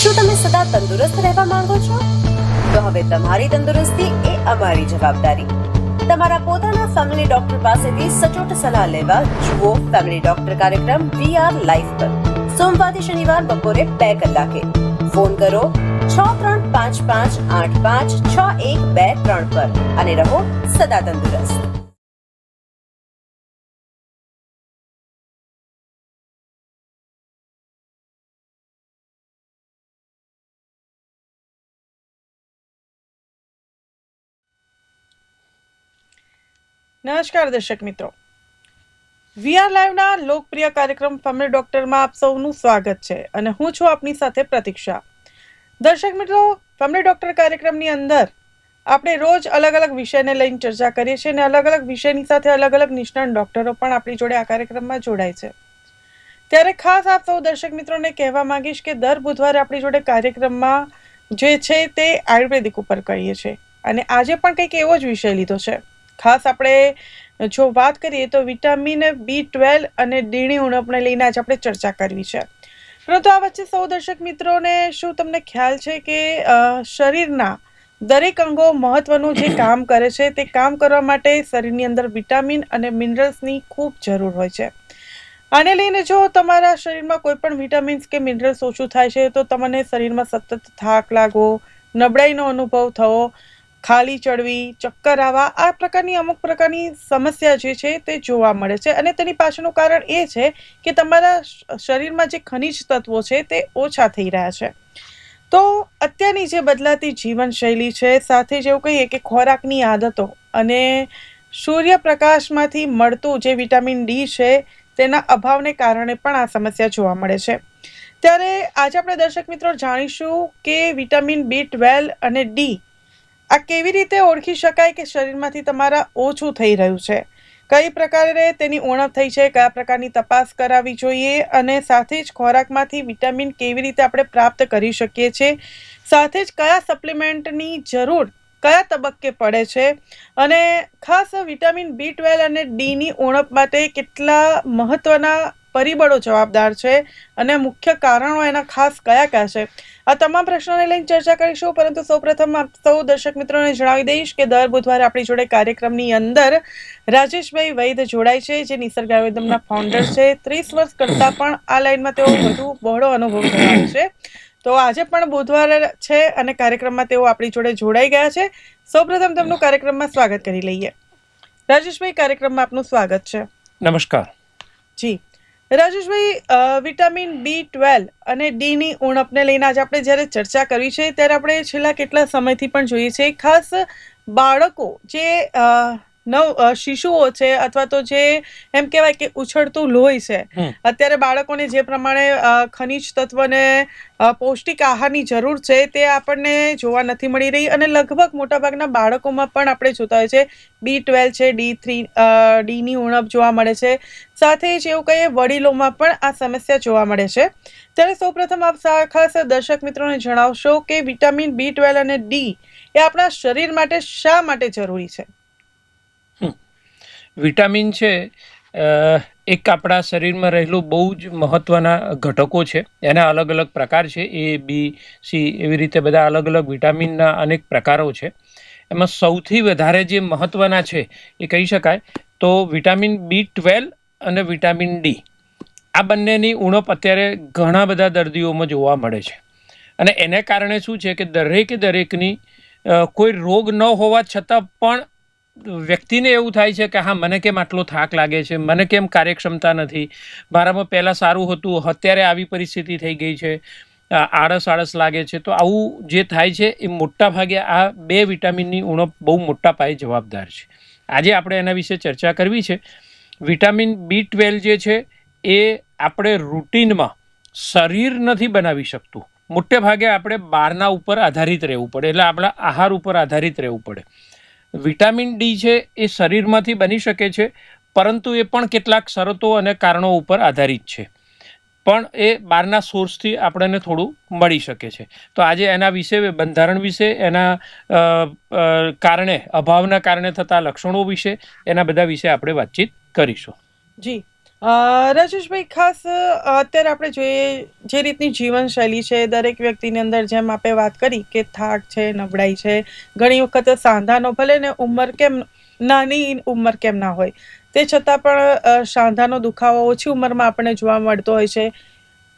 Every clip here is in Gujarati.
શું તમે સદા તંદુરસ્ત રહેવા માંગો છો? તો હવે તમારી તંદુરસ્તી એ અમારી જવાબદારી. તમારા પોતાના ફેમિલી ડોક્ટર પાસેથી સચોટ સલાહ લેવા જુઓ ફેમિલી ડોક્ટર કાર્યક્રમ VR લાઈવ પર સોમવારથી શનિવાર બપોરે 2 કલાકે. ફોન કરો 6355856123 પર અને રહો સદા તંદુરસ્ત. નમસ્કાર દર્શક મિત્રો, VR લાઈવના લોકપ્રિય કાર્યક્રમ ફેમિલી ડોક્ટરમાં આપ સૌનું સ્વાગત છે અને હું છું આપની સાથે પ્રતીક્ષા. દર્શક મિત્રો, ફેમિલી ડોક્ટર કાર્યક્રમની અંદર આપણે રોજ અલગ અલગ વિષયને લઈને ચર્ચા કરીએ છીએ અને અલગ અલગ વિષયની સાથે અલગ અલગ નિષ્ણાત ડોક્ટરો પણ આપણી જોડે આ કાર્યક્રમમાં જોડાય છે. ત્યારે ખાસ આપ સૌ દર્શક મિત્રોને કહેવા માંગીશ કે દર બુધવારે આપણી જોડે કાર્યક્રમમાં જે છે તે આયુર્વેદિક ઉપર કરીએ છીએ અને આજે પણ કંઈક એવો જ વિષય લીધો છે. ખાસ આપણે જો વાત કરીએ તો વિટામિન B12 અને ડીની ઉણપને લઈને આજે આપણે ચર્ચા કરવી છે. પરંતુ આ વચ્ચે સૌ દર્શક મિત્રોને શું તમને ખ્યાલ છે કે શરીરના દરેક અંગો મહત્વનું જે કામ કરે છે તે કામ કરવા માટે શરીરની અંદર વિટામિન અને મિનરલ્સની ખૂબ જરૂર હોય છે. આને લઈને જો તમારા શરીરમાં કોઈ પણ વિટામિન્સ કે મિનરલ્સ ઓછું થાય છે તો તમને શરીરમાં સતત થાક લાગવો, નબળાઈનો અનુભવ થવો, ખાલી ચડવી, ચક્કર આવવા, આ પ્રકારની અમુક પ્રકારની સમસ્યા જે છે તે જોવા મળે છે અને તેની પાછળનું કારણ એ છે કે તમારા શરીરમાં જે ખનિજ તત્વો છે તે ઓછા થઈ રહ્યા છે. તો અત્યારની જે બદલાતી જીવનશૈલી છે, સાથે જ એવું કહીએ કે ખોરાકની આદતો અને સૂર્યપ્રકાશમાંથી મળતું જે વિટામિન ડી છે તેના અભાવને કારણે પણ આ સમસ્યા જોવા મળે છે. ત્યારે આજે આપણે દર્શક મિત્રો જાણીશું કે વિટામિન B12 અને ડી આ કેવી રીતે ઓળખી શકાય કે શરીરમાંથી તમારા ઓછું થઈ રહ્યું છે, કઈ પ્રકારે તેની ઉણપ થઈ છે, કયા પ્રકારની તપાસ કરાવવી જોઈએ અને સાથે જ ખોરાકમાંથી વિટામિન કેવી રીતે આપણે પ્રાપ્ત કરી શકીએ છીએ, સાથે જ કયા સપ્લિમેન્ટની જરૂર કયા તબક્કે પડે છે અને ખાસ વિટામિન B12 અને ડીની ઉણપ માટે કેટલા મહત્વના પરિબળો જવાબદાર છે અને મુખ્ય કારણો એના ખાસ કયા કયા છે, આ તમામ પ્રશ્નોને લઈને ચર્ચા કરીશું. પરંતુ સૌપ્રથમ આપ સૌ દર્શક મિત્રોને જણાવી દઈશ કે દર બુધવારે આપણી જોડે કાર્યક્રમની અંદર રાજેશભાઈ વૈદ જોડાય છે, જે નિસર્ગ આયુર્વેદમના ફાઉન્ડર છે. 30 વર્ષ કરતાં પણ આ લાઈનમાં તેઓ વધુ બહોળો અનુભવ ધરાવે છે. તો આજે પણ બુધવાર છે અને કાર્યક્રમમાં તેઓ આપણી જોડે જોડાઈ ગયા છે. સૌપ્રથમ તેમનું કાર્યક્રમમાં સ્વાગત કરી લઈએ. રાજેશભાઈ, કાર્યક્રમમાં આપનું સ્વાગત છે. નમસ્કાર જી રાજેશભાઈ, વિટામિન B12 અને ડીની ઉણપને લઈને આજે આપણે જ્યારે ચર્ચા કરવી છે ત્યારે આપણે છેલ્લા કેટલા સમયથી પણ જોઈએ છે, ખાસ બાળકો જે શિશુઓ છે અથવા તો જે એમ કહેવાય કે ઉછળતું લોહી છે, અત્યારે બાળકોને જે પ્રમાણે ખનિજ તત્વને પૌષ્ટિક આહારની જરૂર છે તે આપણને જોવા નથી મળી રહી અને લગભગ મોટાભાગના બાળકોમાં પણ આપણે જોતા હોય છે B12 છે, ડીની ઉણપ જોવા મળે છે. સાથે જ એવું કહીએ વડીલોમાં પણ આ સમસ્યા જોવા મળે છે. ત્યારે સૌપ્રથમ આપ ખાસ દર્શક મિત્રોને જણાવશો કે વિટામિન B12 અને ડી એ આપણા શરીર માટે શા માટે જરૂરી છે? વિટામિન છે એક આપણા શરીરમાં રહેલું બહુ જ મહત્ત્વના ઘટકો છે. એના અલગ અલગ પ્રકાર છે, A, B, C એવી રીતે બધા અલગ અલગ વિટામિનના અનેક પ્રકારો છે. એમાં સૌથી વધારે જે મહત્ત્વના છે એ કહી શકાય તો વિટામિન B12 અને વિટામિન ડી, આ બંનેની ઉણપ અત્યારે ઘણા બધા દર્દીઓમાં જોવા મળે છે અને એને કારણે શું છે કે દરેકની કોઈ રોગ ન હોવા છતાં પણ વ્યક્તિને એવું થાય છે કે હા, મને કેમ આટલો થાક લાગે છે, મને કેમ કાર્યક્ષમતા નથી, મારામાં પહેલાં સારું હતું, અત્યારે આવી પરિસ્થિતિ થઈ ગઈ છે, આળસ લાગે છે. તો આવું જે થાય છે એ મોટા ભાગે આ બે વિટામિનની ઉણપ બહુ મોટા પાયે જવાબદાર છે. આજે આપણે એના વિશે ચર્ચા કરવી છે. વિટામિન B12 જે છે એ આપણે રૂટીનમાં શરીર નથી બનાવી શકતું. મોટે ભાગે આપણે બહારના ઉપર આધારિત રહેવું પડે, એટલે આપણા આહાર ઉપર આધારિત રહેવું પડે. વિટામિન ડી છે એ શરીરમાંથી બની શકે છે, પરંતુ એ પણ કેટલાક શરતો અને કારણો ઉપર આધારિત છે, પણ એ બહારના સોર્સથી આપણને થોડું મળી શકે છે. તો આજે એના વિશે, બંધારણ વિશે, એના અભાવના કારણે થતા લક્ષણો વિશે, એના બધા વિશે આપણે વાતચીત કરીશું. જી રાજેશભાઈ, ખાસ અત્યારે આપણે જોઈએ જે રીતની જીવનશૈલી છે, દરેક વ્યક્તિની અંદર જેમ આપણે વાત કરી કે થાક છે, નબળાઈ છે, ઘણી વખત સાંધાનો ભલે ને ઉંમર કેમ નાની ઉંમર કેમ ના હોય, તે છતાં પણ સાંધાનો દુખાવો ઓછી ઉંમરમાં આપણને જોવા મળતો હોય છે.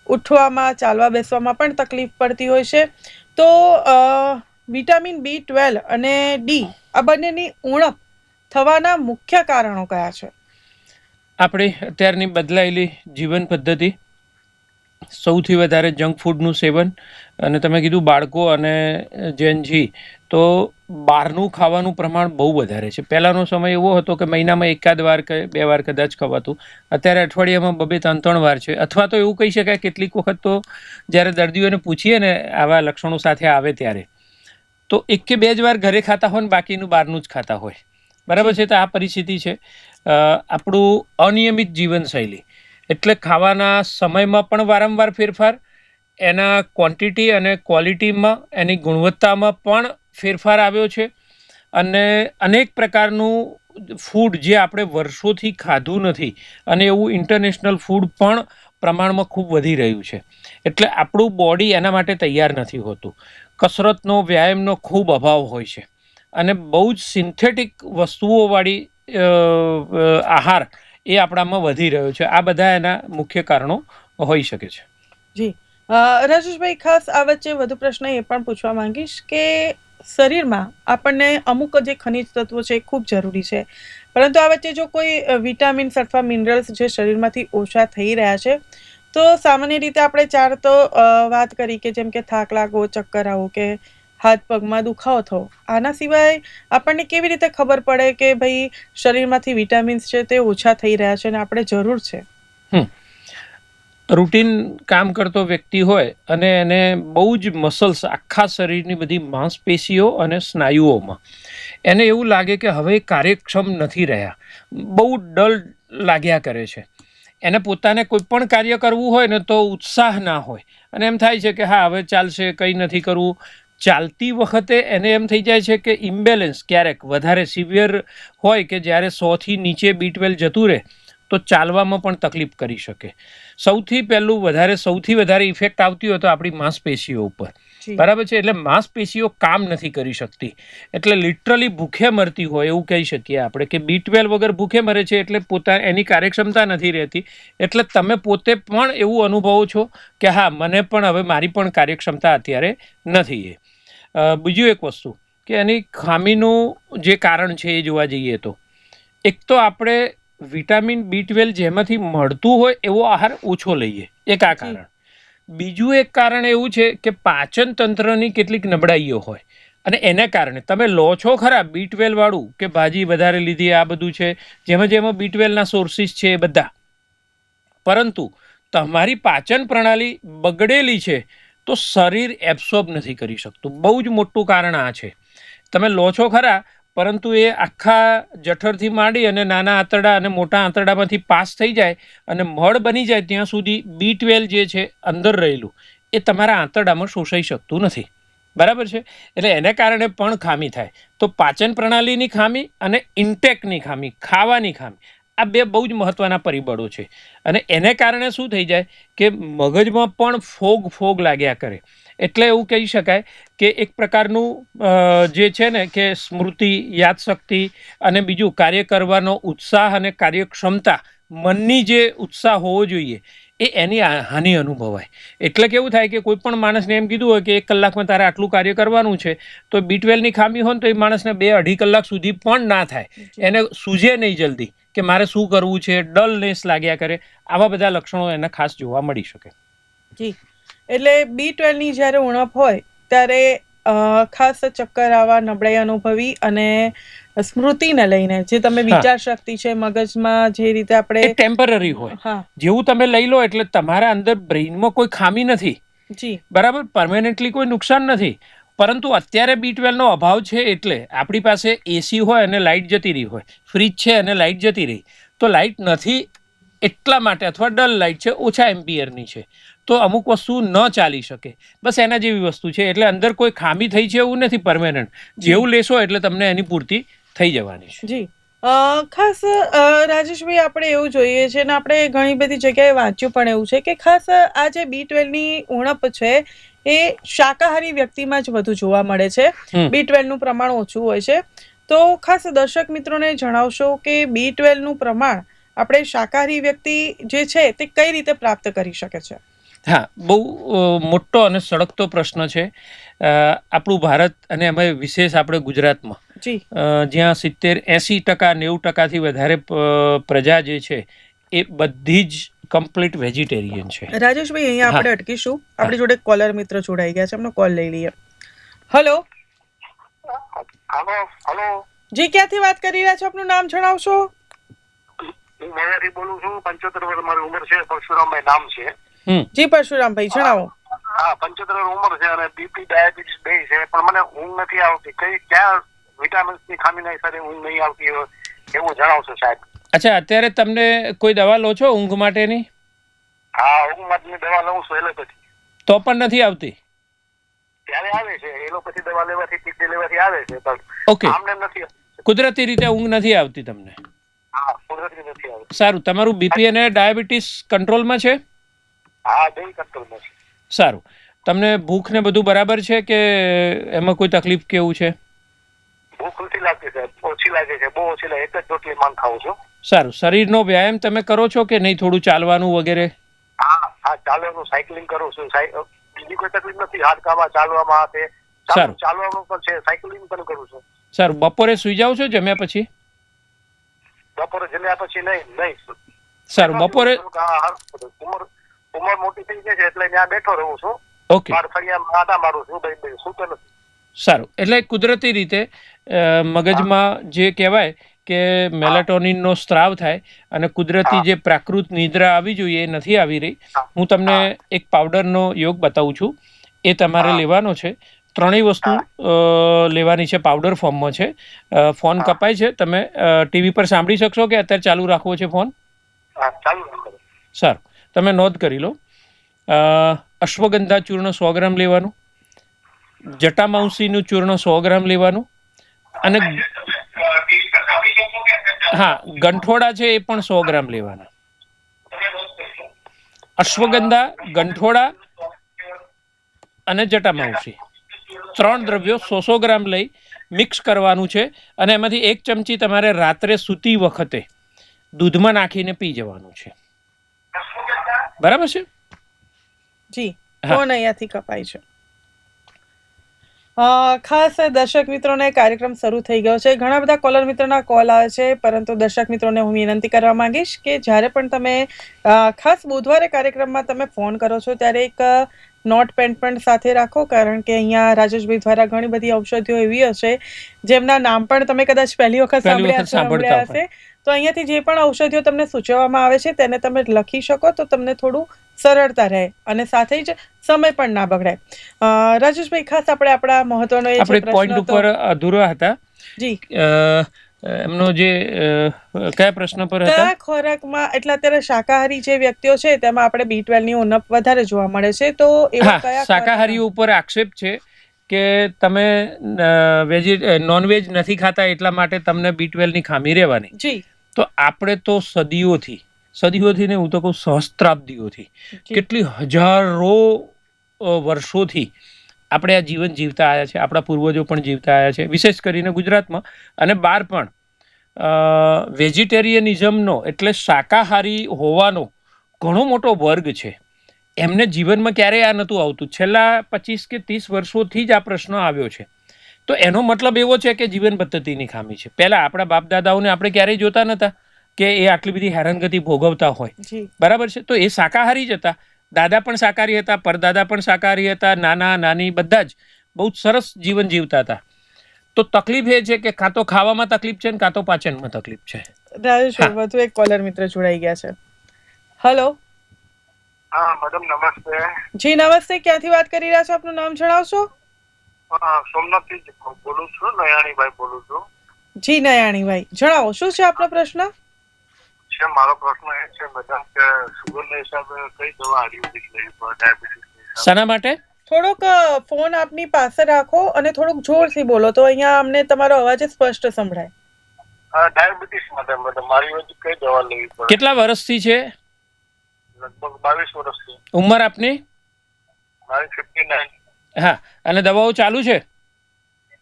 ઉઠવામાં, ચાલવા બેસવામાં પણ તકલીફ પડતી હોય છે. તો વિટામિન B12 અને ડી આ બંનેની ઉણપ થવાના મુખ્ય કારણો કયા છે? આપણી અત્યારની બદલાયેલી જીવન પદ્ધતિ, સૌથી વધારે જંક ફૂડનું સેવન, અને તમે કીધું બાળકો અને જેનજી, તો બહારનું ખાવાનું પ્રમાણ બહુ વધારે છે. પહેલાંનો સમય એવો હતો કે મહિનામાં એકાદ વાર કે 2 વાર કદાચ ખવાતું. અત્યારે અઠવાડિયામાં 2-3 વાર છે. અથવા તો એવું કહી શકાય કેટલીક વખત તો જ્યારે દર્દીઓને પૂછીએ ને આવા લક્ષણો સાથે આવે ત્યારે, તો 1 કે 2 જ વાર ઘરે ખાતા હોય ને બાકીનું બહારનું જ ખાતા હોય. બરાબર છે. તો આ પરિસ્થિતિ છે. આપણું અનિયમિત જીવનશૈલી એટલે ખાવાના સમયમાં પણ વારંવાર ફેરફાર, એના ક્વોન્ટિટી અને ક્વોલિટીમાં, એની ગુણવત્તામાં પણ ફેરફાર આવ્યો છે. અને અનેક પ્રકારનું ફૂડ જે આપણે વર્ષોથી ખાધું નથી, અને એવું ઇન્ટરનેશનલ ફૂડ પણ પ્રમાણમાં ખૂબ વધી રહ્યું છે. એટલે આપણું બોડી એના માટે તૈયાર નથી હોતું. કસરતનો, વ્યાયામનો ખૂબ અભાવ હોય છે, અને બહુ જ સિન્થેટિક વસ્તુઓવાળી આહાર એ આપણામાં વધી રહ્યો છે. આ બધા એના મુખ્ય કારણો હોઈ શકે છે. જી રાજેશભાઈ, ખાસ આ વચ્ચે વધુ પ્રશ્ન એ પણ પૂછવા માંગીશ કે શરીરમાં આપણને અમુક જે ખનિજ તત્વો છે એ ખૂબ જરૂરી છે, પરંતુ આ વચ્ચે જો કોઈ વિટામિન્સ અથવા મિનરલ્સ જે શરીરમાંથી ઓછા થઈ રહ્યા છે, તો સામાન્ય રીતે આપણે 4 તો વાત કરી કે જેમ કે થાક લાગવો, ચક્કર આવવું કે હાથ પગમાં દુખાવો થવો. આના સિવાય આપણને કેવી રીતે ખબર પડે કે ભાઈ શરીરમાંથી વિટામિન્સ છે તે ઓછા થઈ રહ્યા છે અને આપણે જરૂર છે? રૂટીન કામ કરતો વ્યક્તિ હોય અને એને બહુ જ મસલ્સ, આખા શરીરની બધી માંસપેશીઓ અને સ્નાયુઓમાં એને એવું લાગે કે હવે કાર્યક્ષમ નથી રહ્યા, બહુ ડલ લાગ્યા કરે છે, એને પોતાને કોઈ પણ કાર્ય કરવું હોય ને તો ઉત્સાહ ના હોય, અને એમ થાય છે કે હા હવે ચાલશે, કંઈ નથી કરવું. ચાલતી વખતે એને એમ થઈ જાય છે કે ઇમ્બેલેન્સ ક્યારેક વધારે સિવિયર હોય કે જ્યારે 100થી નીચે B12 જતું રહે તો ચાલવામાં પણ તકલીફ કરી શકે. સૌથી વધારે ઇફેક્ટ આવતી હોય તો આપણી માંસપેશીઓ ઉપર. બરાબર છે. એટલે માંસપેશીઓ કામ નથી કરી શકતી, એટલે લિટરલી ભૂખે મરતી હોય એવું કહી શકીએ આપણે કે B12 વગર ભૂખે મરે છે, એટલે એની કાર્યક્ષમતા નથી રહેતી. એટલે તમે પોતે પણ એવું અનુભવો છો કે હા મને પણ હવે મારી પણ કાર્યક્ષમતા અત્યારે નથી. બીજું એક વસ્તુ કે એની ખામીનું જે કારણ છે એ જોવા જઈએ તો એક તો આપણે વિટામિન B12 જેમાંથી મળતું હોય એવો આહાર ઓછો લઈએ, એક આ કારણ. બીજું એક કારણ એવું છે કે પાચન તંત્રની કેટલીક નબળાઈઓ હોય, અને એને કારણે તમે લો છો ખરા B12 વાળું કે ભાજી વધારે લીધી, આ બધું છે, જેમાં B12 ના સોર્સિસ છે એ બધા, પરંતુ તમારી પાચન પ્રણાલી બગડેલી છે તો શરીર એબ્સોર્બ નથી કરી શકતું. બહુ જ મોટું કારણ આ છે. તમે લો છો ખરા, પરંતુ એ આખા જઠરથી માંડી અને નાના આંતરડા અને મોટા આંતરડામાંથી પાસ થઈ જાય અને મળ બની જાય ત્યાં સુધી B12 જે છે અંદર રહેલું એ તમારા આંતરડામાં શોષાઈ શકતું નથી. બરાબર છે. એટલે એને કારણે પણ ખામી થાય. તો પાચન પ્રણાલીની ખામી અને ઇન્ટેકની ખામી, ખાવાની ખામી, આ બે બહુ જ મહત્વના પરિબળો છે. અને એને કારણે શું થઈ જાય કે મગજમાં પણ ફોગ લાગ્યા કરે. એટલે એવું કહી શકાય કે એક પ્રકારનું જે છે ને કે સ્મૃતિ, યાદશક્તિ અને બીજું કાર્ય કરવાનો ઉત્સાહ અને કાર્યક્ષમતા, મનની જે ઉત્સાહ હોવો જોઈએ એ એની હાનિ અનુભવાય. એટલે કેવું થાય કે કોઈ પણ માણસને એમ કીધું હોય કે 1 કલાકમાં તારે આટલું કાર્ય કરવાનું છે, તો B12 ની ખામી હોય ને તો એ માણસને 2-2.5 કલાક સુધી પણ ના થાય, એને સૂઝે નહીં જલ્દી કે મારે શું કરવું છે, ડલનેસ લાગ્યા કરે. આવા બધા લક્ષણો એને ખાસ જોવા મળી શકે. જી, એટલે B12 ની જ્યારે ઉણપ હોય ત્યારે ખાસ ચક્કર આવવા, નબળાઈ અનુભવી અને સ્મૃતિને લઈને જે તમે વિચાર શક્તિ છે મગજમાં જે રીતે આપણે ટેમ્પરરી હોય, જેવું તમે લઈ લો એટલે તમારા અંદર બ્રેઇનમાં કોઈ ખામી નથી. જી બરાબર, પરમેનન્ટલી કોઈ નુકસાન નથી, પરંતુ અત્યારે B12 નો અભાવ છે. એટલે આપણી પાસે એસી હોય અને લાઇટ જતી રહી હોય, ફ્રીજ છે અને લાઇટ જતી રહી, તો લાઇટ નથી એટલા માટે, અથવા ડલ લાઇટ છે, ઓછા એમ્પિયરની છે, તો અમુક વસ્તુ ન ચાલી શકે. બસ એના જેવી વસ્તુ છે. એટલે અંદર કોઈ ખામી થઈ છે એવું નથી પરમેનન્ટ. જેવું લેશો એટલે તમને એની પૂર્તિ થઈ જવાની છે. જી, ખાસ રાજેશભાઈ આપણે એવું જોઈએ છે ને આપણે ઘણી બધી જગ્યાએ વાંચ્યું પણ એવું છે કે ખાસ આ જે B12ની ઉણપ છે એ શાકાહારી વ્યક્તિમાં જ વધુ જોવા મળે છે. B12નું પ્રમાણ ઓછું હોય છે. તો ખાસ દર્શક મિત્રોને જણાવશો કે B12નું પ્રમાણ આપણે શાકાહારી વ્યક્તિ જે છે તે કઈ રીતે પ્રાપ્ત કરી શકે છે? હા, બહુ મોટો અને સળગતો પ્રશ્ન છે. આપણું ભારત અને એમાં વિશેષ આપણે ગુજરાતમાં જ્યાં 70-80%-90%થી વધારે પ્રજા જે છે એ બધી જ કમ્પ્લીટ વેજીટેરિયન છે. રાજેશભાઈ અહીંયા આપણે અટકીશું. આપણી જોડે કોલર મિત્ર જોડાઈ ગયા છે, એમનો કોલ લઈ લઈએ. હેલો. હેલો. જી, ક્યાંથી વાત કરી રહ્યા છો? આપનું નામ જણાવશો? હું માયાથી બોલું છું. 75 વર્ષ મારી ઉંમર છે. પરશુરામભાઈ નામ છે. જી પરશુરામભાઈ, જણાવો. હા, 75 ઉંમર છે અને બીપી ડાયાબિટીસ બે છે, પણ મને ઊંઘ નથી આવતી. ક્યાં વિટામિન્સ ની ખામીના હિસાબે ઊંઘ નહીં આવતી હોય એવું જણાવશો સાહેબ? અચ્છા, અત્યારે તમને કોઈ દવા લો છો ઊંઘ માટેની? હા, ઊંઘ માટેની દવા લઉં છું એલોપેથી. તો પણ નથી આવતી? ત્યારે આવે છે એલોપેથી દવા લેવાથી, ટીટી લેવાથી આવે છે, પણ ઓકે, આમને નથી. કુદરતી રીતે ઊંઘ નથી આવતી તમને? હા, કુદરતી નથી આવતી. સારું, તમારું બીપી અને ડાયાબિટીસ કંટ્રોલમાં છે? હા, બે કંટ્રોલમાં છે. સારું, તમને ભૂખ ને બધું બરાબર છે કે એમાં કોઈ તકલીફ કેવું છે? ભૂખ નથી લાગતી સાહેબ, ઓછી લાગે છે, બહુ ઓછી લાગે. એક જ રોટલી માંગ ખાઉં છું. સારું, શરીરનો વ્યાયામ તમે કરો છો કે નહીં? થોડું ચાલવાનું વગેરે? હા, ચાલવાનું, સાયકલિંગ કરું છું. બીજી કોઈ તકલીફ નથી હાડકામાં, ચાલવામાં. સારું, ચાલવાનું પણ છે, સાયકલિંગ પણ કરું છું. સારું, બપોરે સુઈ જાવ છો જમ્યા પછી? બપોરે જમ્યા પછી નહીં. સારું, બપોરે ઉંમર મોટી થઈ ગઈ છે એટલે ત્યાં બેઠો રહું છું. ઓકે, આટા મારું છું, સૂતો નથી. સારું, એટલે કુદરતી રીતે મગજમાં જે કહેવાય કે મેલેટોનિનનો સ્ત્રાવ થાય અને કુદરતી જે પ્રાકૃત નિદ્રા આવી જોઈએ એ નથી આવી રહી. હું તમને એક પાવડરનો યોગ બતાવું છું, એ તમારે લેવાનો છે. ત્રણેય વસ્તુ લેવાની છે, પાવડર ફોર્મમાં છે. ફોન કપાય છે, તમે ટીવી પર સાંભળી શકશો કે અત્યારે ચાલુ રાખવો છે ફોન? સારું, તમે નોંધ કરી લો. અશ્વગંધા ચૂર્ણ 100 ગ્રામ લેવાનું, જટામાઉસીનું ચૂર્ણ 100 ગ્રામ લેવાનું, અને હા, ગંઠોડા છે એ પણ 100 ગ્રામ લેવાના. અશ્વગંધા, ગંઠોડા અને જટામાઉસી, 3 દ્રવ્યો 100 ગ્રામ લઈ મિક્સ કરવાનું છે અને એમાંથી 1 ચમચી તમારે રાત્રે સૂતી વખતે દૂધમાં નાખીને પી જવાનું છે. બરાબર છે? જી, ફોન અહીંયાથી કપાય છે. ખાસ દર્શક મિત્રોને કાર્યક્રમ શરૂ થઈ ગયો છે. ઘણા બધા કોલર મિત્રોના કોલ આવે છે, પરંતુ દર્શક મિત્રોને હું વિનંતી કરવા માંગીશ કે જ્યારે પણ તમે ખાસ બુધવારે કાર્યક્રમમાં તમે ફોન કરો છો ત્યારે એક નોટ પેન પણ સાથે રાખો, કારણ કે અહીંયા રાજેશભાઈ દ્વારા ઘણી બધી ઔષધિઓ એવી હશે જેમના નામ પણ તમે કદાચ પહેલી વખત સાંભળ્યા હશે. તો અહીંયાથી જે પણ ઔષધિઓ તમને સૂચવવામાં આવે છે તેને તમે લખી શકો તો તમને થોડું સરળતા રહે અને સાથે જ સમય પણ ના બગડે. રાજેશભાઈ, ખાસ આપણે આપણા મહત્વનો આપણે પોઈન્ટ ઉપર અધૂરા હતા. જી, એમનો જે કયા પ્રશ્ન પર હતા? કયા ખોરાકમાં, એટલે અત્યારે શાકાહારી જે વ્યક્તિઓ છે તેમાં આપણે B12 ની ઉણપ વધારે જોવા મળે છે, તો એવા કયા શાકાહારીઓ ઉપર આક્ષેપ છે કે તમે નોનવેજ નથી ખાતા એટલા માટે તમને B12 ની ખામી રહેવાની. જી, તો આપણે તો સદીઓથી ને હું તો કહું સહસ્ત્રાબ્દીઓથી, કેટલી હજારો વર્ષોથી આપણે આ જીવન જીવતા આવ્યા છે. આપણા પૂર્વજો પણ જીવતા આવ્યા છે, વિશેષ કરીને ગુજરાતમાં અને બહાર પણ. વેજીટેરિયનિઝમનો એટલે શાકાહારી હોવાનો ઘણો મોટો વર્ગ છે. એમને જીવનમાં ક્યારેય આ નહોતું આવતું. છેલ્લા 25 કે 30 વર્ષોથી જ આ પ્રશ્ન આવ્યો છે. તો એનો મતલબ એવો છે કે જીવન પદ્ધતિની ખામી છે. પહેલાં આપણા બાપ દાદાઓને આપણે ક્યારેય જોતા નહોતા કે એ આટલી બધી હેરાનગતિ ભોગવતા હોય. બરાબર છે? તો એ શાકાહારી જ હતા. દાદા પણ શાકાહારી હતા, પરદાદા પણ શાકાહારી હતા, નાના નાની બધા જ બહુ સરસ જીવન જીવતા હતા. તો તકલીફ એ છે કે કાં તો ખાવામાં તકલીફ છે ને કાં તો પાચનમાં તકલીફ છે. રાજેશભાઈ, વધુ એક કોલર મિત્ર જોડાઈ ગયા છે. હેલો. હા મેડમ, નમસ્તે. જી નમસ્તે, ક્યાંથી વાત કરી રહ્યા છો? આપનું નામ જણાવશો? સોમનાથથી બોલું છું, નયાણીભાઈ બોલું છું. જી નયાણીભાઈ, જણાવો શું છે આપનો પ્રશ્ન? મારો પ્રશ્ન એ છે મેડમ કે શુગરના હિસાબે કઈ દવા આયુર્વેદિક લેવી પડે, ડાયાબિટીસ? શાના માટે? થોડોક ફોન આપની પાસે રાખો અને થોડુંક જોરથી બોલો તો અહીંયા અમને તમારો અવાજ સ્પષ્ટ સંભળાય. ડાયાબિટીસ માટે મેડમ મારી વચ્ચે કઈ દવા લેવી પડે? કેટલા વર્ષથી છે? લગભગ 22 વર્ષથી. ઉંમર આપની? મારી 59. હા, અને દવાઓ ચાલુ છે?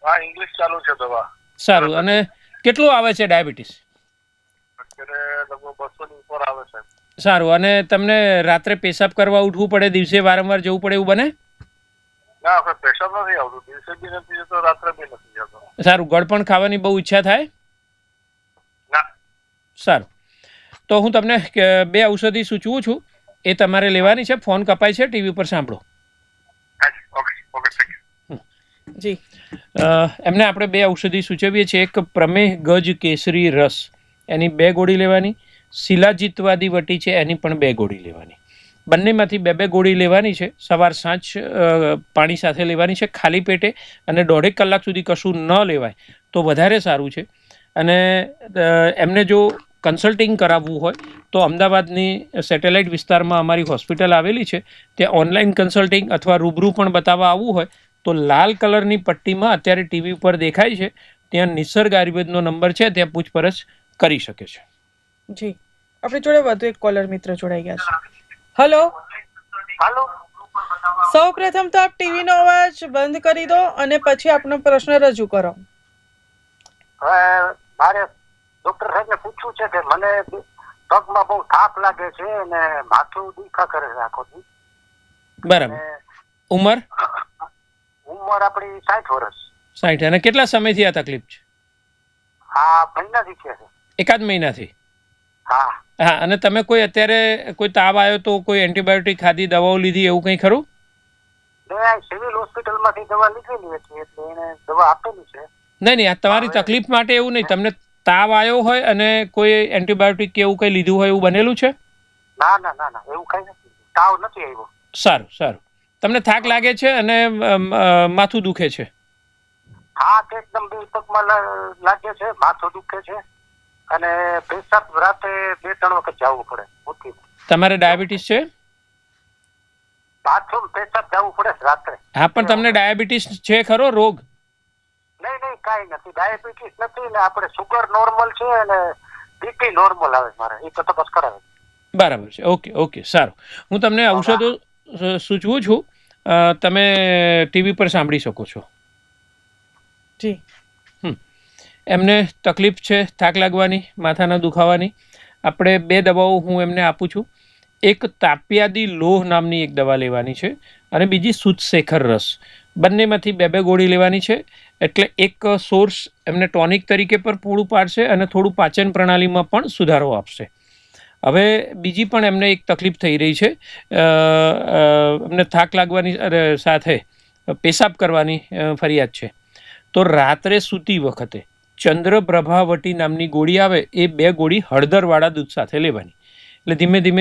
હા, ઇંગ્લિશ ચાલુ છે દવા. સારું. અને કેટલું આવે છે ડાયાબિટીસ? અત્યારે લગભગ 200 ની ઉપર આવે છે. સારું. અને તમને રાત્રે પેશાબ કરવા ઉઠવું પડે, દિવસે વારંવાર જવું પડે એવું બને? ના, આપણે પેશાબ નથી આવતું, દિવસે બી નથી જતો, રાત્રે બી નથી જતો. સારું. ગળપણ ખાવાની બહુ ઈચ્છા થાય? ના. સારું. તો હું તમને 2 ઔષધિ સૂચવું છું, એ તમારે લેવાની છે. ફોન કપાય છે, ટીવી પર સાંભળો. Okay, thank you. જી. એમને આપણે 2 ઔષધિ સૂચવીએ છીએ. એક પ્રમેહ ગજ કેસરી રસ, એની 2 ગોળી લેવાની. શિલાજીતવાદી વટી છે, એની પણ 2 ગોળી લેવાની. બંનેમાંથી 2 ગોળી લેવાની છે. સવાર સાંજ પાણી સાથે લેવાની છે, ખાલી પેટે. અને 1.5 કલાક સુધી કશું ન લેવાય તો વધારે સારું છે. અને એમને જો કન્સલ્ટિંગ કરાવવું હોય તો અમદાવાદની સેટેલાઇટ વિસ્તારમાં અમારી હોસ્પિટલ આવેલી છે. ત્યાં ઓનલાઈન કન્સલ્ટિંગ અથવા રૂબરૂ પણ બતાવવા આવવું હોય તો લાલ કલરની પટ્ટીમાં અત્યારે ટીવી ઉપર દેખાય છે, ત્યાં નિસર્ગ આયુર્વેદનો નંબર છે, ત્યાં પૂછપરછ કરી શકે છે. જી. આપણી જોડે વધુ એક કોલર મિત્ર જોડાઈ ગયા છે. હેલો. સૌ પ્રથમ તો આપ ટીવીનો અવાજ બંધ કરી દો અને પછી આપનો પ્રશ્ન રજૂ કરો. હવે મારે ડોક્ટર સાહેબને પૂછવું છે કે મને પગમાં બહુ થાક લાગે છે અને માથું દુખા કરે છે આખો દી. બરાબર. ઉંમર? ઉંમર આપણી 60 વર્ષ. 60. અને કેટલા સમયથી આ તકલીફ છે? આ મહિનાથી છે. એકાદ મહિનાથી? હા. હા. અને તમે કોઈ અત્યારે કોઈ તાવ આવ્યો તો કોઈ એન્ટીબાયોટિક ખાધી, દવાઓ લીધી, એવું કંઈ ખરું? મેં સિવિલ હોસ્પિટલમાંથી દવા લીધેલી હતી એટલે એને દવા આપેલી છે. નહીં, આ તમારી તકલીફ માટે એવું નહીં. તમને તાવ આવ્યો હોય અને કોઈ એન્ટીબાયોટિક કે એવું કંઈ લીધું હોય એવું બનેલું છે? ના, એવું કઈ નથી. તાવ નથી આવ્યો. સારું. તમને થાક લાગે છે અને માથું દુખે છે? હા, એકદમ બે પગમાં લાગે છે, માથું દુખે છે અને પેશાબ રાતે 2-3 વખત જવું પડે ઉઠીને. તમારે ડાયાબિટીસ છે? બાથરૂમ પેશાબ જવું પડે રાત્રે. હા, પણ તમને ડાયાબિટીસ છે ખરો રોગ? નહીં, કાંઈ નથી. ડાયાબિટીસ નથી ને આપણે સુગર નોર્મલ છે અને બીપી નોર્મલ આવે મારે. એ તો તપાસ કરાવે. બરાબર છે. ઓકે, સારું. હું તમને ઔષધો સૂચવું છું, તમે ટીવી પર સાંભળી શકો છો. જી. એમને તકલીફ છે થાક લાગવાની, માથાના દુખાવાની. આપણે 2 દવાઓ હું એમને આપું છું. એક તાપ્યાદી લોહ નામની એક દવા લેવાની છે અને બીજી સુતશેખર રસ. બંનેમાંથી 2 ગોળી લેવાની છે. એટલે એક સોર્સ એમને ટોનિક તરીકે પર પૂરું પાડશે અને થોડું પાચન પ્રણાલીમાં પણ સુધારો આપશે. હવે બીજી પણ એમને એક તકલીફ થઈ રહી છે. એમને થાક લાગવાની સાથે પેશાબ કરવાની ફરિયાદ છે. તો રાત્રે સૂતી વખતે ચંદ્રપ્રભાવટી નામની ગોળી આવે, એ 2 ગોળી હળદરવાળા દૂધ સાથે લેવાની. એટલે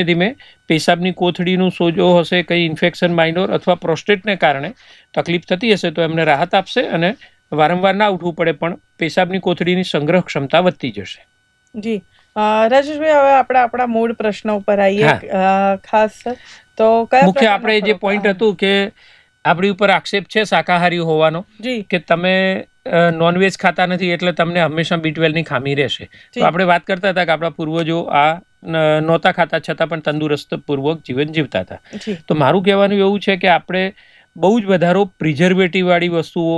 ધીમે પેશાબની કોથળીનું સોજો હશે, કંઈ ઇન્ફેક્શન માઇનોર અથવા પ્રોસ્ટેટને કારણે તકલીફ થતી હશે તો એમને રાહત આપશે અને વારંવાર ના ઉઠવું પડે, પણ પેશાબની કોથળીની સંગ્રહ ક્ષમતા વધતી જશે. જી. રાજેશભાઈ, હવે આપણે આપણા મૂળ પ્રશ્ન ઉપર આવીએ. ખાસ તો મુખ્ય આપણે જે પોઈન્ટ હતું કે આપણી ઉપર આક્ષેપ છે શાકાહારી હોવાનો, કે તમે નોનવેજ ખાતા નથી એટલે તમને હંમેશા B12 ની ખામી રહેશે. તો આપણે વાત કરતા હતા કે આપણા પૂર્વજો આ નહોતા ખાતા છતાં પણ તંદુરસ્ત પૂર્વક જીવન જીવતા હતા. તો મારું કહેવાનું એવું છે કે આપણે બહુ જ વધારો પ્રિઝર્વેટિવ વાળી વસ્તુઓ,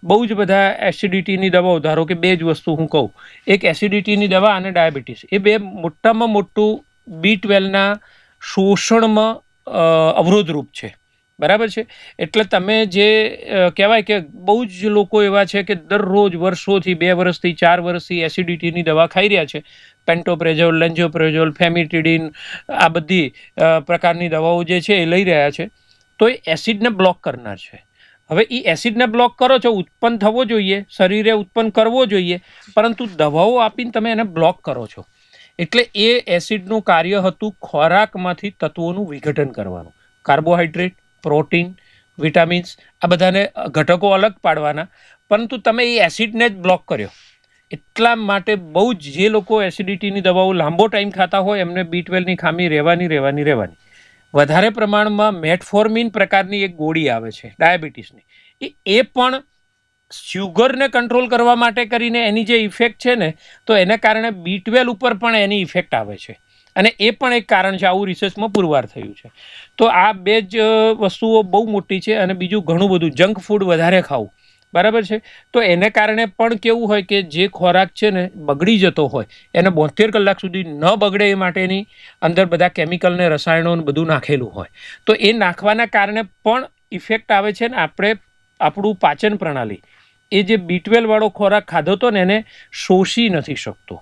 બહુ જ બધા એસિડિટીની દવાઓ, ધારો કે 2 જ વસ્તુ હું કહું, એક એસિડિટીની દવા અને ડાયાબિટીસ, એ 2 મોટામાં મોટું B12ના શોષણમાં અવરોધરૂપ છે. બરાબર છે? એટલે તમે જે કહેવાય કે બહુ જ લોકો એવા છે કે દરરોજ વર્ષોથી 2 વર્ષથી 4 વર્ષથી એસિડિટીની દવા ખાઈ રહ્યા છે. પેન્ટોપ્રેઝોલ, લેન્જોપ્રેઝોલ, ફેમિટિડિન, આ બધી પ્રકારની દવાઓ જે છે એ લઈ રહ્યા છે. તો એ એસિડને બ્લોક કરનાર છે. હવે એ એસિડને બ્લોક કરો છો, ઉત્પન્ન થવો જોઈએ, શરીરે ઉત્પન્ન કરવો જોઈએ, પરંતુ દવાઓ આપીને તમે એને બ્લોક કરો છો. એટલે એ એસિડનું કાર્ય હતું ખોરાકમાંથી તત્વોનું વિઘટન કરવાનું. કાર્બોહાઈડ્રેટ, પ્રોટીન, વિટામિન્સ, આ બધાને ઘટકો અલગ પાડવાના, પરંતુ તમે એ એસિડને જ બ્લોક કર્યો. એટલા માટે બહુ જ જે લોકો એસિડિટીની દવાઓ લાંબો ટાઈમ ખાતા હોય એમને B12ની ખામી રહેવાની. વધારે પ્રમાણમાં મેટફોર્મિન પ્રકારની એક ગોળી આવે છે ડાયાબિટીસની, એ પણ શુગરને કંટ્રોલ કરવા માટે કરીને એની જે ઇફેક્ટ છે ને, તો એના કારણે B12 ઉપર પણ એની ઇફેક્ટ આવે છે, અને એ પણ એક કારણ છે, આવું રિસર્ચમાં પુરવાર થયું છે. તો આ બે જ વસ્તુઓ બહુ મોટી છે. અને બીજું ઘણું બધું જંક ફૂડ વધારે ખાવું, બરાબર છે, તો એને કારણે પણ કેવું હોય કે જે ખોરાક છે ને બગડી જતો હોય એને 72 કલાક સુધી ન બગડે એ માટેની અંદર બધા કેમિકલ ને રસાયણો બધું નાખેલું હોય, તો એ નાખવાના કારણે પણ ઇફેક્ટ આવે છે. ને આપણું પાચન પ્રણાલી એ જે B12 વાળો ખોરાક ખાધો હતો ને એને શોષી નથી શકતો.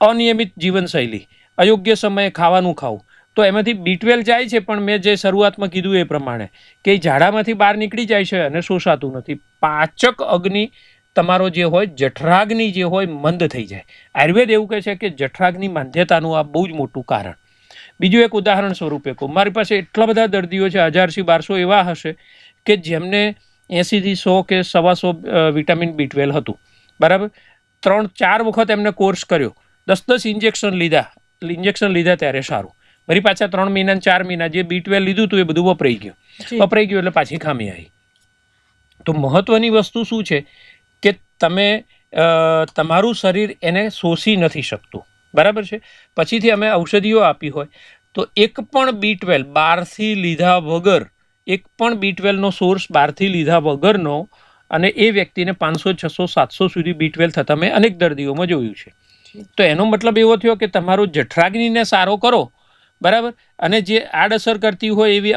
અનિયમિત જીવનશૈલી, અયોગ્ય સમયે ખાવાનું ખાવું, તો એમાંથી B12 જાય છે, પણ મેં જે શરૂઆતમાં કીધું એ પ્રમાણે કે ઝાડામાંથી બહાર નીકળી જાય છે અને શોષાતું નથી. પાચક અગ્નિ તમારો જે હોય, જઠરાગ્નિ જે હોય, મંદ થઈ જાય. આયુર્વેદ એવું કહે છે કે જઠરાગ્નિ માંદ્યતાનું આ બહુ જ મોટું કારણ. બીજું એક ઉદાહરણ સ્વરૂપે કહું, મારી પાસે એટલા બધા દર્દીઓ છે, 1000 થી 1200 એવા હશે કે જેમને 80 થી 100 કે 125 વિટામિન B12 હતું, બરાબર. 3-4 વખત એમને કોર્સ કર્યો, 10 ઇન્જેક્શન લીધા ત્યારે સારું. વળી પાછા 3 મહિના 4 મહિના જે B12 લીધું હતું એ બધું વપરાઈ ગયું એટલે પાછી ખામી આવી. તો મહત્વની વસ્તુ શું છે કે તમે તમારું શરીર એને શોષી નથી શકતું, બરાબર છે. પછીથી અમે ઔષધિઓ આપી હોય તો એક પણ B12 બહારથી લીધા વગર, એક પણ B12નો સોર્સ બહારથી લીધા વગરનો, અને એ વ્યક્તિને 500, 600, 700 સુધી B12 થતા મેં અનેક દર્દીઓમાં જોયું છે. તો એનો મતલબ એવો થયો કે તમારો જઠરાગ્નિને સારો કરો, બરાબર, અને જે આડઅસર કરતી હોય એવી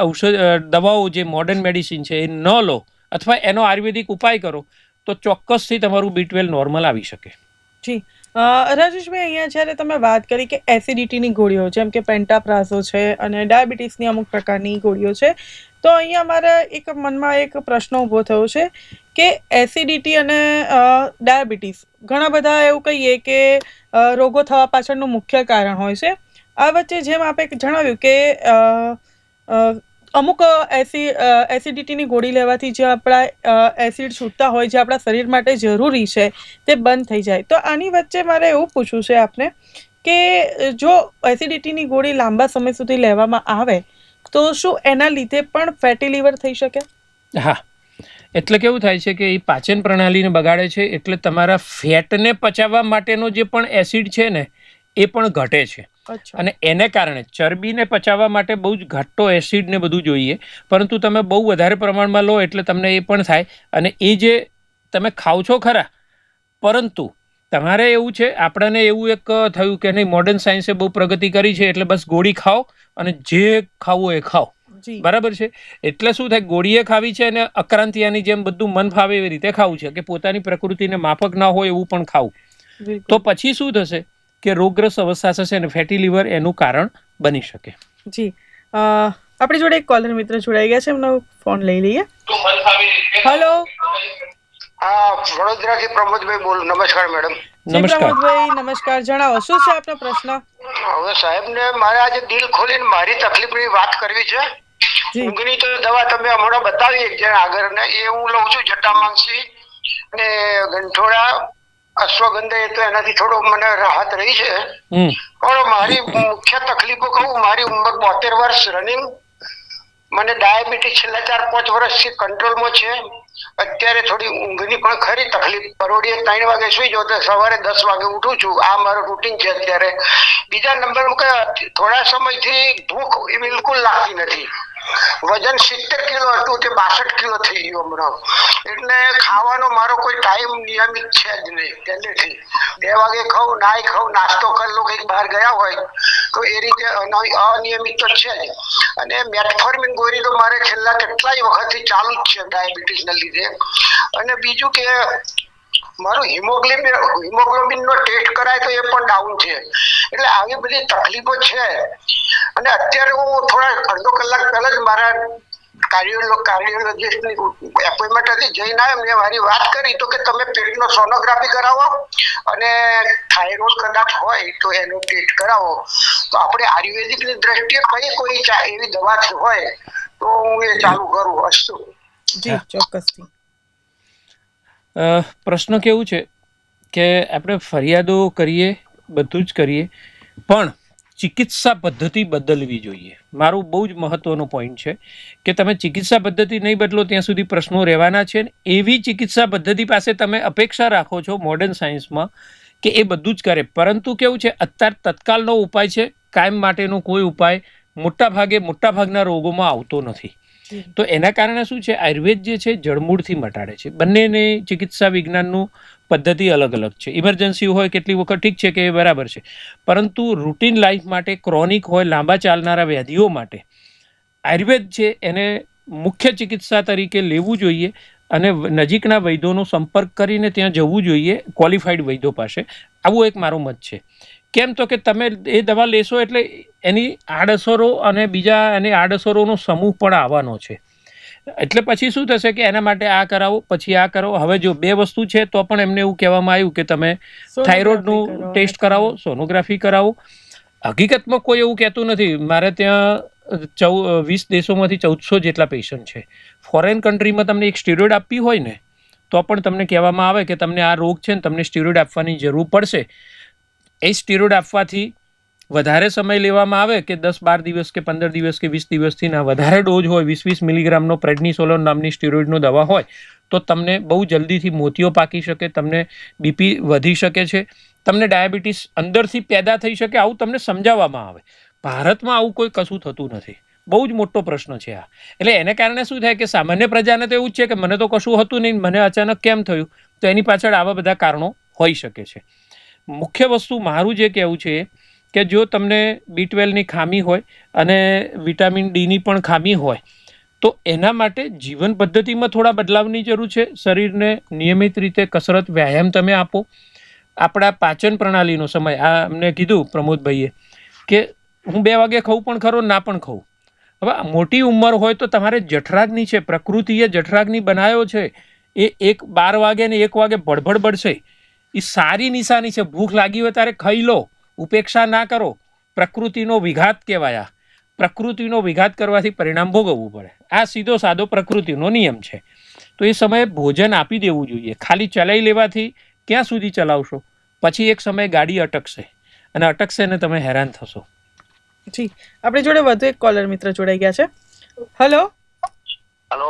દવાઓ જે મોડર્ન મેડિસિન છે એ ન લો, અથવા એનો આયુર્વેદિક ઉપાય કરો, તો ચોક્કસથી તમારું B12 નોર્મલ આવી શકે. જી રાજેશભાઈ, અહીંયા જ્યારે તમે વાત કરી કે એસિડિટીની ગોળીઓ જેમ કે પેન્ટાપ્રાઝો છે અને ડાયાબિટીસની અમુક પ્રકારની ગોળીઓ છે, તો અહીંયા મારા એક મનમાં એક પ્રશ્ન ઊભો થયો છે કે એસિડિટી અને ડાયાબિટીસ ઘણા બધા એવું કહીએ કે રોગો થવા પાછળનું મુખ્ય કારણ હોય છે. આ વચ્ચે જેમ આપે જણાવ્યું કે અમુક એસિડિટીની ગોળી લેવાથી જે આપણા એસિડ છૂટતા હોય, જે આપણા શરીર માટે જરૂરી છે, તે બંધ થઈ જાય. તો આની વચ્ચે મારે એવું પૂછવું છે આપને કે જો એસિડિટીની ગોળી લાંબા સમય સુધી લેવામાં આવે તો શું એના લીધે પણ ફેટી લીવર થઈ શકે? હા, એટલે કેવું થાય છે કે એ પાચન પ્રણાલીને બગાડે છે, એટલે તમારા ફેટને પચાવવા માટેનો જે પણ એસિડ છે ને એ પણ ઘટે છે. અને એને કારણે ચરબીને પચાવવા માટે બહુ જ ઘાટો એસિડ ને બધું જોઈએ, પરંતુ તમે બહુ વધારે પ્રમાણમાં લો એટલે તમને એ પણ થાય. અને એ જે તમે ખાઓ છો ખરા, પરંતુ તમારે એવું છે, આપણને એવું એક થયું કે નહીં, મોડર્ન સાયન્સે બહુ પ્રગતિ કરી છે એટલે બસ ગોળી ખાઓ અને જે ખાવું એ ખાઓ, બરાબર છે. એટલે શું થાય, ગોળીએ ખાવી છે અને અક્રાંતિયાની જેમ બધું મન ફાવે એવી રીતે ખાવું છે, કે પોતાની પ્રકૃતિને માફક ના હોય એવું પણ ખાવું. તો પછી શું થશે કે રોગગ્રસ્ત અવસ્થા થશે અને ફેટી લીવર એનું કારણ બની શકે. જી આપણી જોડે એક કોલર મિત્ર જોડાઈ ગયા છે, એમનો ફોન લઈ લઈએ. હેલો. હા, વડોદરાથી પ્રમોદભાઈ બોલું. નમસ્કાર મેડમ. પ્રમોદભાઈ નમસ્કાર, જણાવો શું છે આપનો પ્રશ્ન? હવે સાહેબને મારે આજે દિલ ખોલીને મારી તકલીફની વાત કરવી છે. ઊંઘની તો દવા તમે હમણાં બતાવી એક જણ આગળ ને, એ હું લઉં છું, જટામાંસી અને ગંઠોડા, અશ્વગંધા, એ તો એનાથી થોડો મને રાહત રહી છે. પણ મારી મુખ્ય તકલીફો કહું, મારી ઉંમર 72 વર્ષ રનિંગ, મને ડાયાબિટીસ છેલ્લા 4-5 વર્ષથી કંટ્રોલમાં છે. અત્યારે થોડી ઊંઘની પણ ખરી તકલીફ, પરોઢિયે 3 વાગે સુઈ જાઉં તો સવારે 10 વાગે ઉઠું છું, આ મારું રૂટીન છે અત્યારે. બીજા નંબર કે થોડા સમયથી ભૂખ બિલકુલ લાગતી નથી. વજન 70 કિલો હતું તે 62 કિલો થઈ ગયું હમણાં. એટલે ખાવાનો મારો કોઈ ટાઈમ નિયમિત છે જ નહીં પહેલેથી. 2 વાગે ખાઉં, નાઈ ખાઉં, નાસ્તો કરી લો, કંઈક બહાર ગયા હોય તો એ રીતે અનિયમિત તો છે જ. અને મેટફોર્મિન ગોળી તો મારે છેલ્લા કેટલાય વખતથી ચાલુ જ છે ડાયાબિટીસને લીધે. અને બીજું કે મારું હિમોગ્લોબિન નો ટેસ્ટ કરાય તો એ પણ ડાઉન છે. એટલે આવી બધી તકલીફો છે. અને અત્યારે હું થોડા અડધો કલાક પહેલા જ મારા કાર્ડિયોલોજિસ્ટની એપોઇન્ટમેન્ટ હતી, જઈને આવ્યો. મેં મારી વાત કરી તો કે તમે પેટનો સોનોગ્રાફી કરાવો અને થાઇરોઇડ કદાચ હોય તો એનો ટેસ્ટ કરાવો. તો આપણે આયુર્વેદિકની દ્રષ્ટિએ કોઈ એવી દવા હોય તો હું એ ચાલુ કરું. અસ્તુ. જી ચોક્કસથી. પ્રશ્ન કેવું છે કે આપણે ફરિયાદો કરીએ, બધું જ કરીએ, પણ ચિકિત્સા પદ્ધતિ બદલવી જોઈએ. મારું બહુ જ મહત્વનો પોઈન્ટ છે કે તમે ચિકિત્સા પદ્ધતિ નહીં બદલો ત્યાં સુધી પ્રશ્નો રહેવાના છે. એવી ચિકિત્સા પદ્ધતિ પાસે તમે અપેક્ષા રાખો છો મોડર્ન સાયન્સમાં કે એ બધું જ કરે, પરંતુ કેવું છે અત્યારે તત્કાલનો ઉપાય છે, કાયમ માટેનો કોઈ ઉપાય મોટાભાગના રોગોમાં આવતો નથી. તો એના કારણે શું છે આયુર્વેદ જે છે જળમૂળથી મટાડે છે. બંનેની ચિકિત્સા વિજ્ઞાનનું પદ્ધતિ અલગ અલગ છે. ઇમરજન્સી હોય કેટલી વખત ઠીક છે કે એ બરાબર છે, પરંતુ રૂટીન લાઈફ માટે, ક્રોનિક હોય, લાંબા ચાલનારા વ્યાધિઓ માટે આયુર્વેદ છે એને મુખ્ય ચિકિત્સા તરીકે લેવું જોઈએ અને નજીકના વૈદ્યોનો સંપર્ક કરીને ત્યાં જવું જોઈએ, ક્વોલિફાઈડ વૈદ્યો પાસે. આવું એક મારો મત છે. કેમ તો કે તમે એ દવા લેશો એટલે એની આડઅસરો અને બીજા એની આડઅસરોનો સમૂહ પણ આવવાનો છે. એટલે પછી શું થશે કે એના માટે આ કરાવો, પછી આ કરો. હવે જો 2 વસ્તુ છે તો પણ એમને એવું કહેવામાં આવ્યું કે તમે થાઇરોઇડનું ટેસ્ટ કરાવો, સોનોગ્રાફી કરાવો. હકીકતમાં કોઈ એવું કહેતું નથી. મારે ત્યાં 20 દેશોમાંથી 1400 જેટલા પેશન્ટ છે. ફોરેન કન્ટ્રીમાં તમને એક સ્ટીરોઇડ આપવી હોય ને તો પણ તમને કહેવામાં આવે કે તમને આ રોગ છે ને તમને સ્ટીરોઇડ આપવાની જરૂર પડશે. એ સ્ટીરોઇડ આપવાથી વધારે સમય લેવામાં આવે કે 10-12 દિવસ કે 15 દિવસ કે 20 દિવસથી ના વધારે ડોઝ હોય, 20-20 મિલીગ્રામનો પ્રેડનિસોલોન નામની સ્ટીરોઇડનો દવા હોય તો તમને બહુ જલ્દીથી મોતિયો પાકી શકે, તમને બીપી વધી શકે છે, તમને ડાયાબિટીસ અંદરથી પેદા થઈ શકે. આવું તમને સમજાવવામાં આવે. ભારતમાં આવું કોઈ કશું થતું નથી. બહુ જ મોટો પ્રશ્ન છે આ. એટલે એને કારણે શું થાય કે સામાન્ય પ્રજાને તો એવું જ છે કે મને તો કશું હતું નહીં, મને અચાનક કેમ થયું? તો એની પાછળ આવા બધા કારણો હોઈ શકે છે. મુખ્ય વસ્તુ મારું જે કહેવું છે કે જો તમને B12ની ખામી હોય અને વિટામિન ડીની પણ ખામી હોય તો એના માટે જીવન પદ્ધતિમાં થોડા બદલાવની જરૂર છે. શરીરને નિયમિત રીતે કસરત, વ્યાયામ તમે આપો. આપણા પાચન પ્રણાલીનો સમય, આ અમને કીધું પ્રમોદભાઈએ કે હું 2 વાગે ખાઉં પણ ખરો, ના પણ ખાઉં. હવે મોટી ઉંમર હોય તો તમારે જઠરાગ્નિ છે, પ્રકૃતિએ જઠરાગ્નિ બનાવ્યો છે, એ 12 વાગે ને 1 વાગે ભડભડ બળશે. એ સારી નિશાની છે. ભૂખ લાગી હોય ત્યારે ખાઈ લો, ઉપેક્ષા ના કરો. પ્રકૃતિનો વિઘાત કહેવાય. પ્રકૃતિનો વિઘાત કરવાથી પરિણામ ભોગવવું પડે. આ સીધો સાદો પ્રકૃતિનો નિયમ છે. તો એ સમયે ભોજન આપી દેવું જોઈએ. ખાલી ચલાવી લેવાથી ક્યાં સુધી ચલાવશો? પછી એક સમયે ગાડી અટકશે અને અટકશે ને તમે હેરાન થશો. જી, આપણી જોડે વધુ એક કોલર મિત્ર જોડાઈ ગયા છે. હેલો. હેલો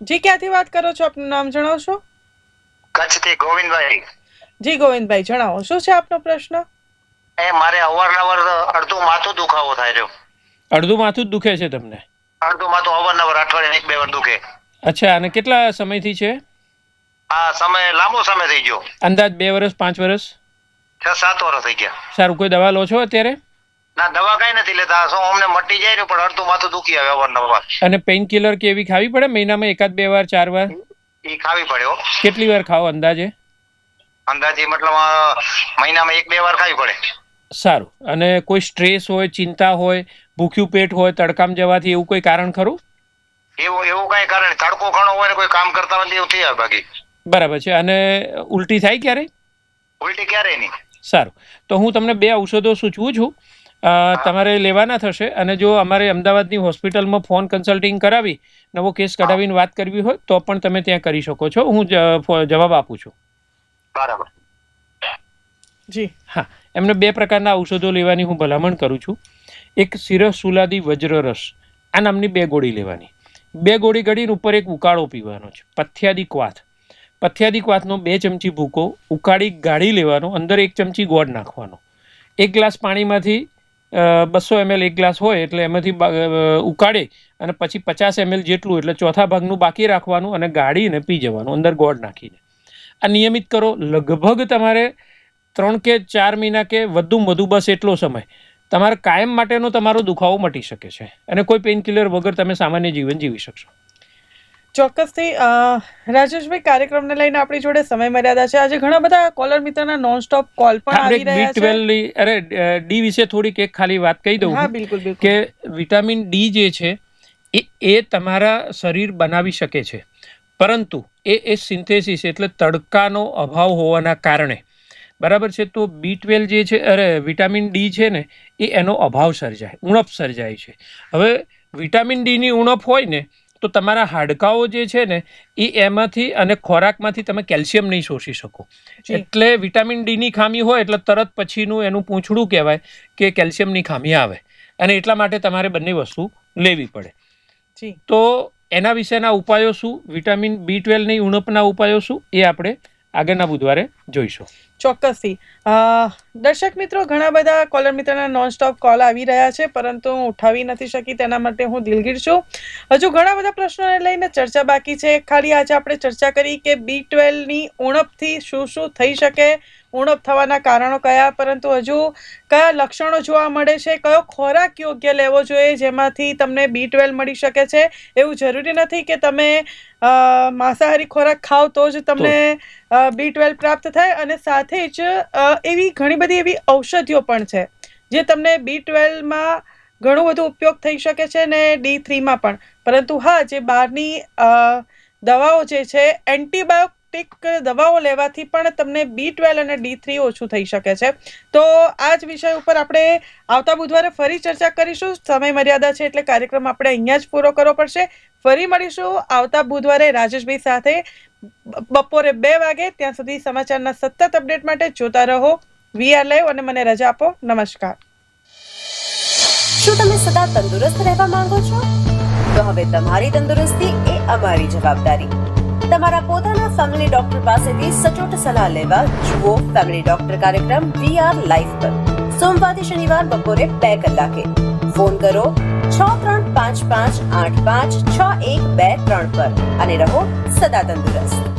જી, ક્યાંથી વાત કરો છો? આપનું નામ જણાવશો? કચ્છથી ગોવિંદભાઈ. જી ગોવિંદભાઈ, જણાવો શું છે આપનો પ્રશ્ન? મારે અવારનવાર અડધું માથું દુખાવો થાય રહ્યો. અડધું માથું જ દુખે છે તમને? અડધું માથું અવારનવાર અઠવાડિયે 1-2 વાર દુખે. અચ્છા, અને કેટલા સમયથી છે? આ સમય લાંબો સમય થઈ ગયો. અંદાજ 2 વર્ષ, 5 વર્ષ? 6-7 વર્ષ થઈ ગયા. સારું. કોઈ દવા લો છો અત્યારે? ના, દવા કઈ નથી લેતા. શું અમને મટી જાય પણ અડધું માથું દુખી આવે અવારનવાર. અને પેઇન કિલર કે એવી ખાવી પડે મહિનામાં 1-2 વાર, 4 વાર? એ ખાવી પડે. કેટલી વાર ખાઓ અંદાજે? અંદાજે મતલબ મહિનામાં 1-2 વાર ખાવી પડે. સારું. અને કોઈ સ્ટ્રેસ હોય, ચિંતા હોય, ભૂખ્યું પેટ હોય, તડકામ જવાથી એવું કોઈ કારણ ખરું? એવું કઈ કારણ? તડકો ઘણો હોય ને કોઈ કામ કરતા નથી એવું થઈ આવે. બાકી બરાબર છે. અને ઉલટી થાય ક્યારે? ઉલટી ક્યારેય નહીં. સારું. તો હું તમને 2 ઔષધો સૂચવું છું, તમારે લેવાના થશે. અને જો અમારે અમદાવાદની હોસ્પિટલમાં ફોન કન્સલ્ટિંગ કરાવી નવો કેસ કઢાવીને વાત કરવી હોય તો પણ તમે ત્યાં કરી શકો છો. હું જવાબ આપું છું. બરાબર. જી હા, એમને 2 પ્રકારના ઔષધો લેવાની હું ભલામણ કરું છું. એક શિરઃશુલાદી વજ્રરસ, આ નામની 2 ગોળી લેવાની. 2 ગોળી ગળીને ઉપર એક ઉકાળો પીવાનો છે. પથ્યાદિક વાત, પથ્યાદિક વાતનો 2 ચમચી ભૂકો ઉકાળી ગાળી લેવાનો, અંદર 1 ચમચી ગોળ નાખવાનો. 1 ગ્લાસ પાણીમાંથી 200 ml 1 ગ્લાસ હોય એટલે એમાંથી ઉકાળે અને પછી 50 ml જેટલું એટલે ચોથા ભાગનું બાકી રાખવાનું અને ગાળીને પી જવાનું અંદર ગોળ નાખીને. આ નિયમિત કરો. લગભગ તમારે 3 કે 4 મહિના કે વધુ બસ એટલો સમય તમારે કાયમ માટેનો તમારો દુખાવો મટી શકે છે અને કોઈ પેઇન કિલર વગર તમે સામાન્ય જીવન જીવી શકશો. ચોક્કસથી રાજેશભાઈ, કાર્યક્રમને લઈને આપણી જોડે સમય મર્યાદા છે. આજે ઘણા બધા કોલર મિત્રના નોન સ્ટોપ કોલ પણ આવી રહ્યા છે. B12 અરે ડી વિશે થોડીક એક ખાલી વાત કહી દઉં. હા, બિલકુલ બિલકુલ. કે વિટામિન ડી જે છે એ તમારા શરીર બનાવી શકે છે, પરંતુ એ સિન્થેસિસ એટલે તડકાનો અભાવ હોવાના કારણે, બરાબર છે, તો B12 જે છે વિટામિન ડી છે ને એનો અભાવ સર્જાય, ઉણપ સર્જાય છે. હવે વિટામિન ડીની ઉણપ હોય ને તો તમારા હાડકાઓ જે છે ને એ એમાંથી અને ખોરાકમાંથી તમે કેલ્શિયમ નહીં શોષી શકો. એટલે વિટામિન ડીની ખામી હોય એટલે તરત પછીનું એનું પૂંછડું કહેવાય કે કેલ્શિયમની ખામી આવે, અને એટલા માટે તમારે બંને વસ્તુ લેવી પડે. તો એના વિશેના ઉપાયો શું, વિટામિન B12ની ઉણપના ઉપાયો શું, એ આપણે આગળના બુધવારે જોઈશું. ચોક્કસથી. દર્શક મિત્રો, ઘણા બધા કોલર મિત્રના નોનસ્ટોપ કોલ આવી રહ્યા છે, પરંતુ હું ઉઠાવી નથી શકી, તેના માટે હું દિલગીર છું. હજુ ઘણા બધા પ્રશ્નોને લઈને ચર્ચા બાકી છે. ખાલી આજે આપણે ચર્ચા કરી કે B12ની ઉણપથી શું શું થઈ શકે, ઉણપ થવાના કારણો કયા, પરંતુ હજુ કયા લક્ષણો જોવા મળે છે, કયો ખોરાક યોગ્ય લેવો જોઈએ જેમાંથી તમને B12 મળી શકે છે. એવું જરૂરી નથી કે તમે માંસાહારી ખોરાક ખાઓ તો જ તમને B12 પ્રાપ્ત થાય, અને સાથે જ એવી ઘણી બધી એવી ઔષધિઓ પણ છે જે તમને B12માં ઘણું બધું ઉપયોગ થઈ શકે છે ને D3માં પણ. પરંતુ હા, જે બહારની દવાઓ જે છે, એન્ટીબાયોટિક દવાઓ લેવાથી પણ તમને B12 અને D3 ઓછું થઈ શકે છે. તો આ જ વિષય ઉપર આપણે આવતા બુધવારે ફરી ચર્ચા કરીશું. સમય મર્યાદા છે એટલે કાર્યક્રમ આપણે અહીંયા જ પૂરો કરવો પડશે. ફરી મળીશું આવતા બુધવારે રાજેશભાઈ સાથે બપોરે 2 વાગે. ત્યાં સુધી સમાચારના સતત અપડેટ માટે જોતા રહો VR લાઈવ, અને મને રજા આપો. નમસ્કાર. શું તમે સદા તંદુરસ્ત રહેવા માંગો છો? તો હવે તમારી તંદુરસ્તી એ અમારી જવાબદારી. તમારા પોતાના ફેમિલી ડોક્ટર પાસેથી સચોટ સલાહ લેવા જુઓ ફેમિલી ડોક્ટર કાર્યક્રમ VR લાઈવ પર સોમવારથી શનિવાર બપોરે 2 કલાકે. ફોન કરો 6355856123 પર અને રહો સદા તંદુરસ્ત.